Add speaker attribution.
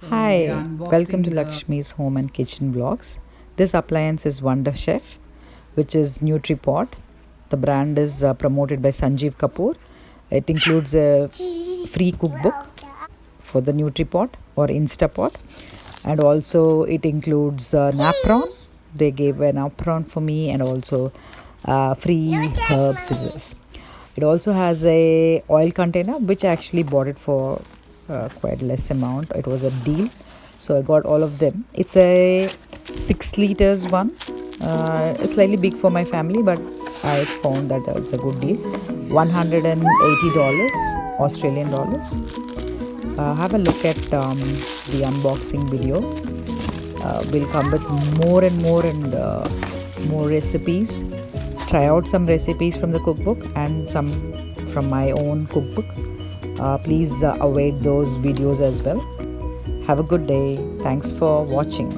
Speaker 1: Hi, welcome to Lakshmi's Home and Kitchen Vlogs. This appliance is Wonderchef, which is Nutripot. The brand is promoted by Sanjeev Kapoor. It includes a free cookbook for the Nutripot or Instapot, and also it includes an apron. They gave an apron for me, and also free herb scissors. It also has a oil container, which I actually bought it for quite less amount. It was a deal, so I got all of them. It's a 6 liters one. It's slightly big for my family, but I found that it's a good deal. $180 Australian dollars. Have a look at the unboxing video. We'll come with more and more recipes. Try out some recipes from the cookbook and some from my own cookbook. Please await those videos as well. Have a good day. Thanks for watching.